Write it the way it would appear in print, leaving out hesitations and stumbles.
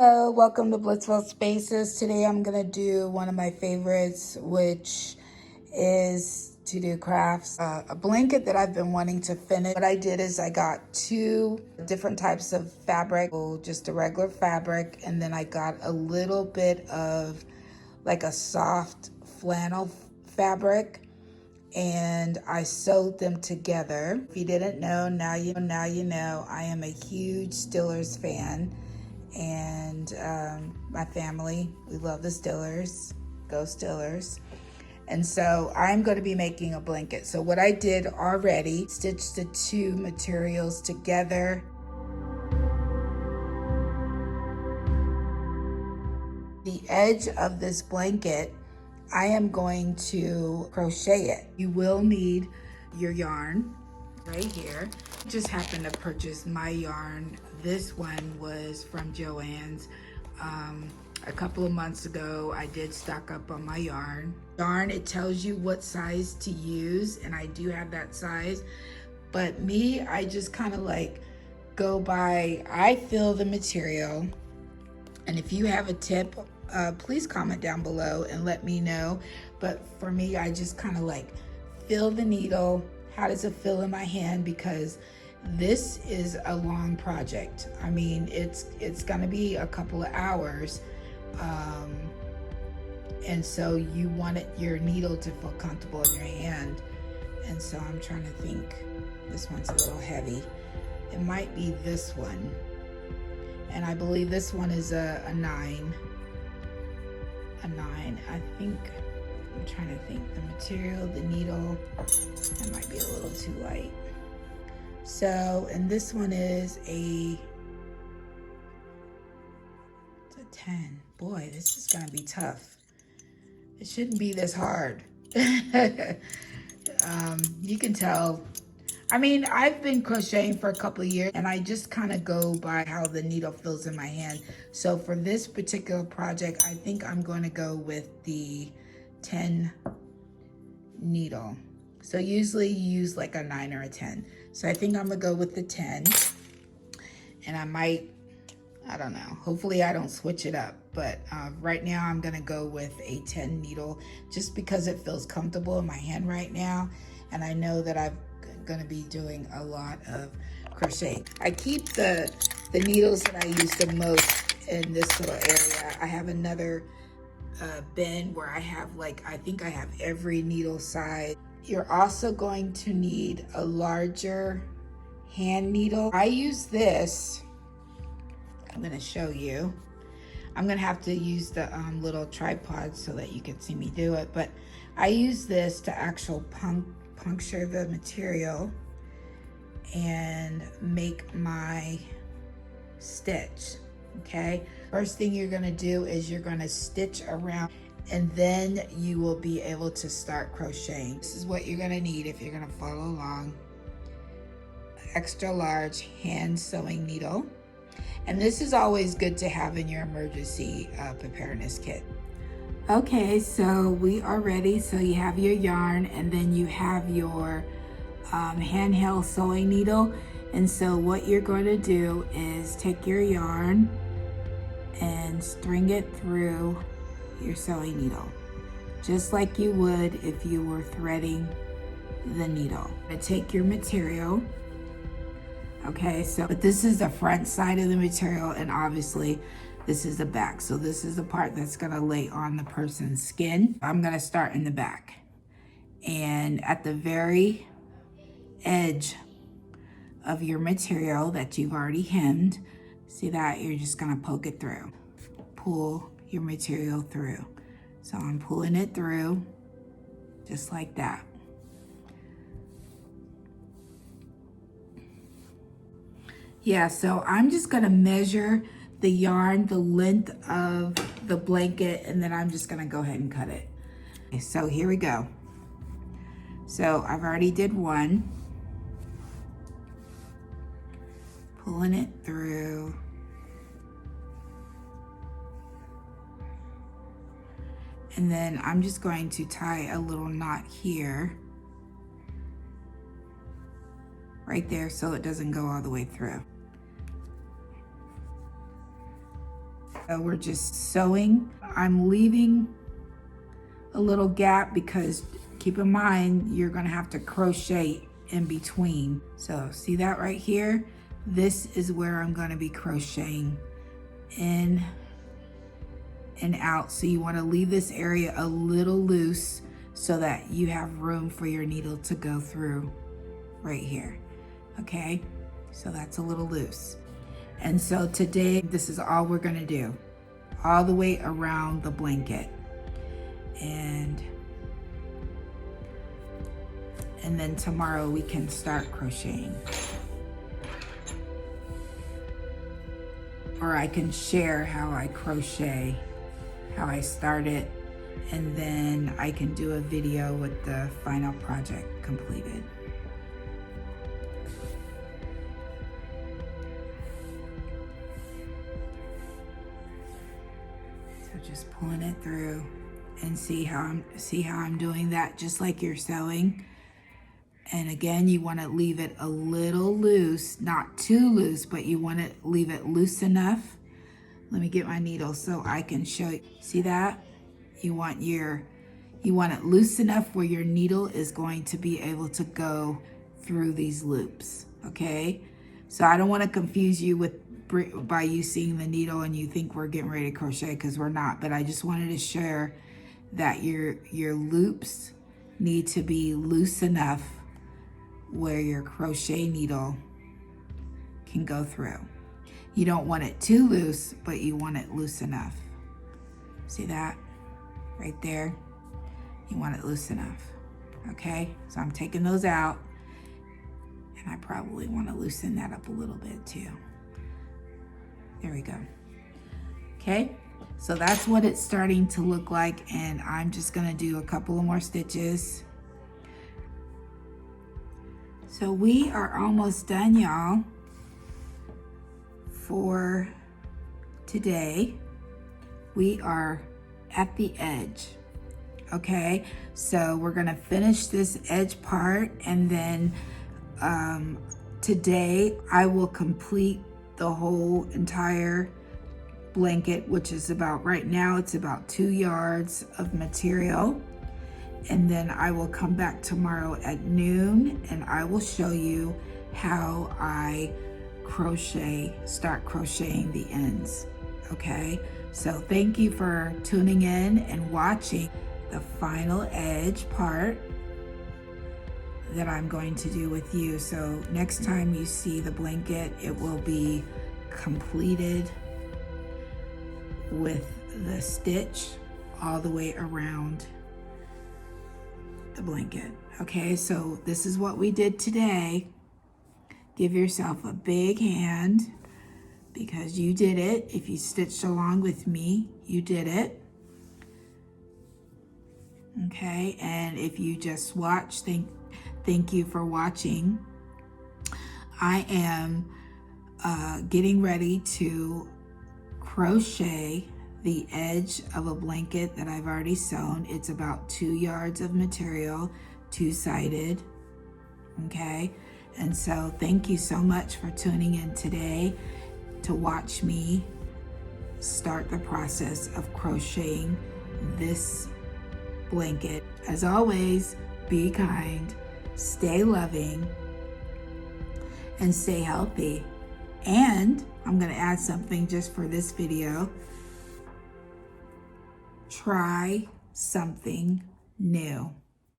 Hello, welcome to BlissFUL Spaces. Today I'm gonna do one of my favorites, which is to do crafts. A blanket that I've been wanting to finish. What I did is I got two different types of fabric, just a regular fabric, and then I got a little bit of like a soft flannel fabric, and I sewed them together. If you didn't know, now you know. I am a huge Stillers fan, and my family, we love the Stillers. Go Stillers. And so I'm going to be making a blanket. So what I did already, stitched the two materials together. The edge of this blanket, I am going to crochet it. You will need your yarn right here. Just happened to purchase my yarn. This one was from Joann's. A couple of months ago, I did stock up on my yarn. It tells you what size to use, and I do have that size. But me, I just kind of like go by, I feel the material. And if you have a tip, please comment down below and let me know. But for me, I just kind of like feel the needle. How does it feel in my hand? Because this is a long project. I mean, it's gonna be a couple of hours. And so you want your needle to feel comfortable in your hand. And so I'm trying to think, this one's a little heavy. It might be this one. And I believe this one is a 9. A 9, I think. I'm trying to think. The material, the needle, that might be a little too light. So, and this one is it's a 10. Boy, this is gonna be tough. It shouldn't be this hard. You can tell. I mean, I've been crocheting for a couple of years, and I just kind of go by how the needle feels in my hand. So for this particular project, I think I'm going to go with the 10 needle. So usually you use like a 9 or a 10. So I think I'm gonna go with the 10. And I might, I don't know, hopefully I don't switch it up. But right now I'm gonna go with a 10 needle just because it feels comfortable in my hand right now. And I know that I'm gonna be doing a lot of crochet. I keep the needles that I use the most in this little area. I have another bin where I have like, I think I have every needle size. You're also going to need a larger hand needle. I use this. I'm gonna show you. I'm gonna have to use the little tripod so that you can see me do it, but I use this to actually puncture the material and make my stitch. Okay, first thing you're gonna do is you're gonna stitch around, and then you will be able to start crocheting. This is what you're gonna need if you're gonna follow along. Extra large hand sewing needle, and this is always good to have in your emergency preparedness kit. Okay, so we are ready. So you have your yarn, and then you have your handheld sewing needle. And so what you're going to do is take your yarn and string it through your sewing needle, just like you would if you were threading the needle. Take your material. Okay, so but this is the front side of the material, and obviously this is the back. So this is the part that's gonna lay on the person's skin. I'm gonna start in the back. And at the very edge of your material that you've already hemmed, see that? You're just gonna poke it through. Pull your material through. So I'm pulling it through just like that. Yeah, so I'm just gonna measure the yarn, the length of the blanket, and then I'm just gonna go ahead and cut it. Okay, so here we go. So I've already did one. Pulling it through. And then I'm just going to tie a little knot here. Right there, so it doesn't go all the way through. We're just sewing. I'm leaving a little gap because keep in mind, you're gonna have to crochet in between. So see that right here? This is where I'm gonna be crocheting in and out. So you wanna leave this area a little loose so that you have room for your needle to go through right here, okay? So that's a little loose. And so today, this is all we're gonna do, all the way around the blanket. And then tomorrow we can start crocheting. Or I can share how I crochet, how I start it, and then I can do a video with the final project completed. So just pulling it through and see how I'm doing that, just like you're sewing. And again, you want to leave it a little loose, not too loose, but you want to leave it loose enough. Let me get my needle so I can show you. See that? You want it loose enough where your needle is going to be able to go through these loops, okay? So I don't want to confuse you by you seeing the needle and you think we're getting ready to crochet, because we're not. But I just wanted to share that your loops need to be loose enough where your crochet needle can go through. You don't want it too loose, but you want it loose enough. See that? Right there. You want it loose enough. Okay? So I'm taking those out, and I probably want to loosen that up a little bit too. There we go. Okay? So that's what it's starting to look like, and I'm just gonna do a couple of more stitches. So we are almost done, y'all, for today. We are at the edge, okay? So we're gonna finish this edge part, and then today I will complete the whole entire blanket, which is about, right now it's about 2 yards of material. And then I will come back tomorrow at noon and I will show you how I start crocheting the ends, okay? So thank you for tuning in and watching the final edge part that I'm going to do with you. So next time you see the blanket, it will be completed with the stitch all the way around the blanket. Okay, so this is what we did today. Give yourself a big hand because you did it. If you stitched along with me, you did it. Okay, and if you just watched, thank you for watching. I am getting ready to crochet the edge of a blanket that I've already sewn. It's about 2 yards of material, 2-sided, okay? And so thank you so much for tuning in today to watch me start the process of crocheting this blanket. As always, be kind, stay loving, and stay healthy. And I'm gonna add something just for this video. Try something new.